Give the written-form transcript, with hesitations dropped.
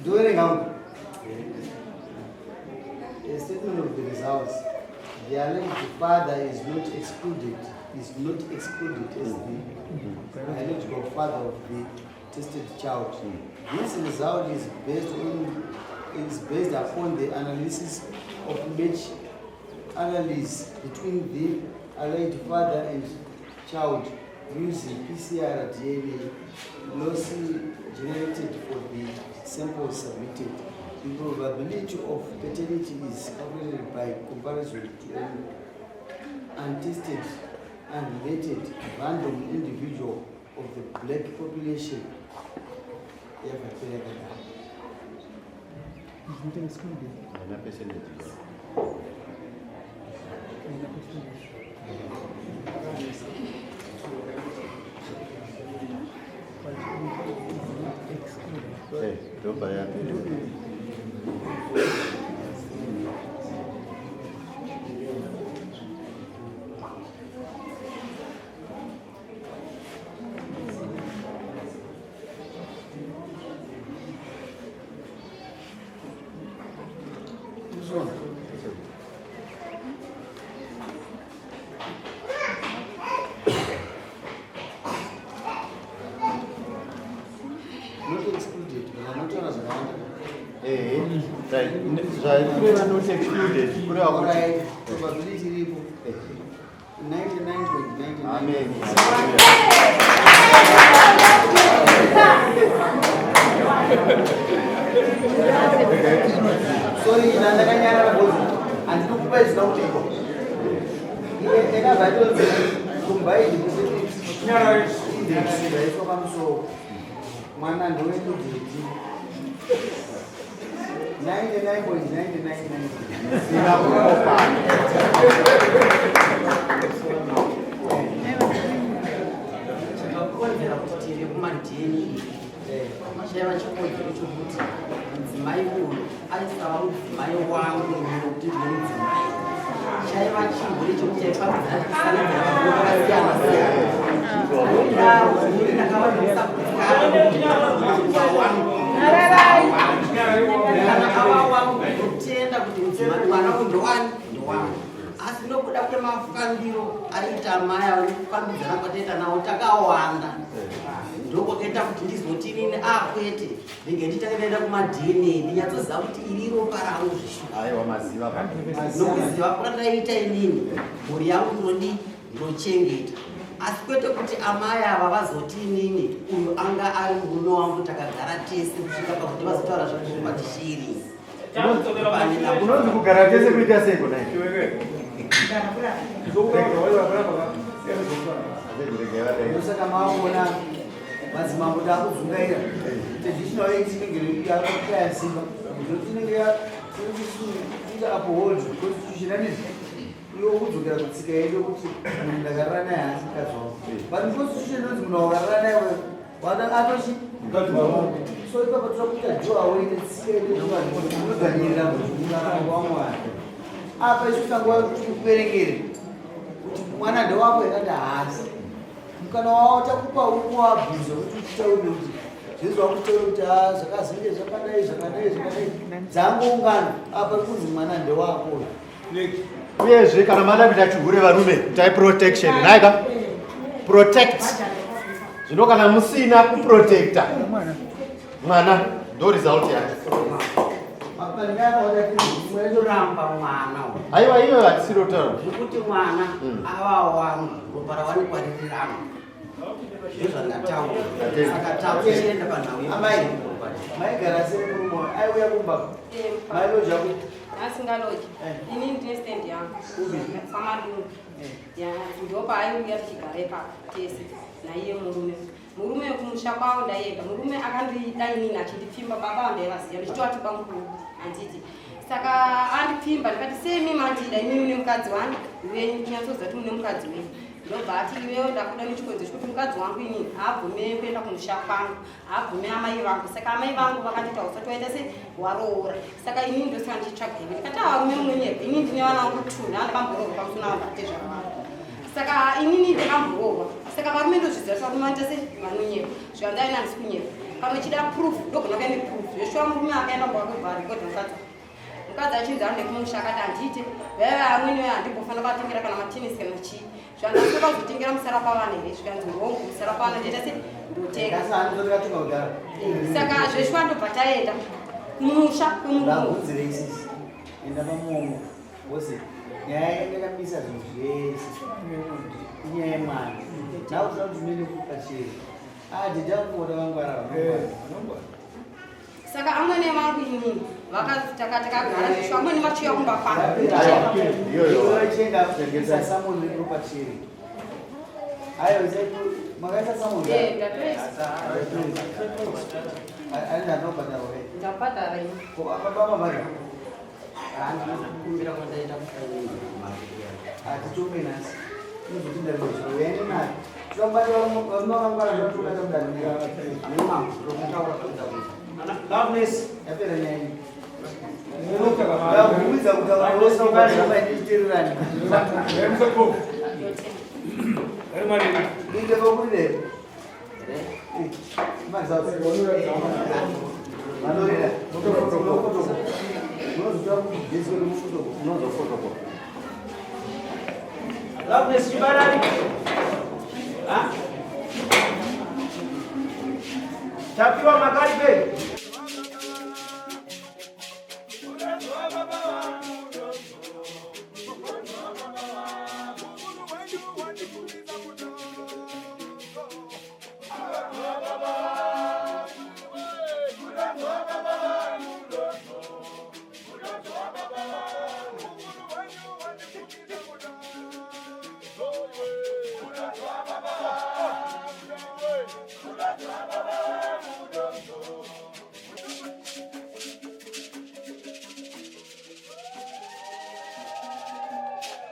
During a statement of the results, the alleged father is not excluded as the alleged father of the tested child. This result is based upon the analysis of match analysis between the alleged father and child using PCR DNA lossy generated for the samples submitted. The probability of paternity is calculated by comparison to an untested and related random individual of the black population. Not excluded. Probability 99.99. Amen. Sorry, Nandakanyana was and look where is now people. They have vital combined so man and doing 99.99. Asinokuda kuita mafambiro aita maya kufambidzana kwateta nawo takawanda ndokwakaita kuti ndizoti inini akwete ndinge nditangaenda kumadhini ndinyatsoziva kuti iri ropa rangu nokuziva kwandaiita inini mhuri yangu ndinochengeta asi kwete kuti amai ava vazoti inini uyu anga ari murume wangu takagara tese kusvika pakuti vazotaura zvekurupa tishiri unonzi kugara tese kuita sei kudai ndosaka maona madzimambo taakuzungaira traditional aid inenge yakutaya simba inenge ita uphold constitutionalism iwo kudzokera kutsika yedu kuti munhu ndakarara naye asikazvawo but constitution inonzi munhu wakarara naye wada atochi so ipapa tokuita joawe netsika yedu inoganyirira muzvimunaramo wamwari apa isu tanguva kuti kuverengere kuti mwana ndewako yakati haasi mukana wawo takupa uri kuwabvunza kuti uchitaure kuti zvizwa kutoro kuti zvakazinge zvakadai dzangoungana apa kunzi mwana ndewako. Uyezve kana mada kuita chihure varume kutai protection naika protect zvino kana musina kuprotecta mwana ndo result yake. Kuramba mwana Aiwa iyo hatisiro taura zvekuti mwana avawangu ropa rawanikwarirana ndizvo ndataura saka takuenda panhau Amai, maigara sei murume aiuya kumba mailoja kuti asingaloji ini ndine stand yangu samadungu ndopa aiuya tichigara ipapo tese naiye murume wekumusha kwavo ndaienda murume akandidainini achindipfimba baba vandaivaziva ndichitoatipa mukuru handiti saka andipfimba ndikati semi mandida imimi une mukadzi wangu iwenyu kunyatsoziva kuti mune mukadzi wenyu ndobva ati iwewo ndakuda nechikwenzi chekuti mukadzi wangu inini haabvume kuenda kumusha kwangu haabvume amai vangu saka amai vangu vakandita usati waita se waroora saka inini ndosika ndichitsvaga iwe ndikati avarume mumwe nyega inini ndine vana vangu 2 ndandakamboroorwa pamusuna vandate zvavangu saka inini ndakamboroorwa saka varume ndozviziva kuti varume vanoita se vanonyeka zvandaina handisi kunyeka pamwe chida proof ndogona kuenda proof zveshuwa murume akaenda kwakubvarekodha mukadzi achinzi ande kumusha akati handite vaiva amweni handimbofanira kuvatengera kana matenisi kana chii zvandasaka kuzotengera musara pavana here zvikanzi rongo musara pavana ndoita se ndotenga saka zveshuwa ndobva taenda kumusha ndakunzire isisi enda pamongo wose nyaya yandakabisa zvinhu zvese inyaya yemwana ndakuda kuti mine kupacheri ndichakuona vangwara saka amwene vangu inini vakatakagara zveshuwa amweni vachiuya kumbafana iyoyoichenda kutengesa samoni kupacheri ayo makaisa samoni andandobhadharwa ndabhadhara baba mari handikumbira kwandaenda hatitomenasi unozotindarizvouyani mari tikambativamavangwara ndotokatamdanira anemangu ndokutaura kuda Loveness, yapera nyaya iyi. Ndakuudza kuti vose vabaitirirani. Inde vokudere. Vanorera. Loveness, chibarari. Tapiwa magari pe.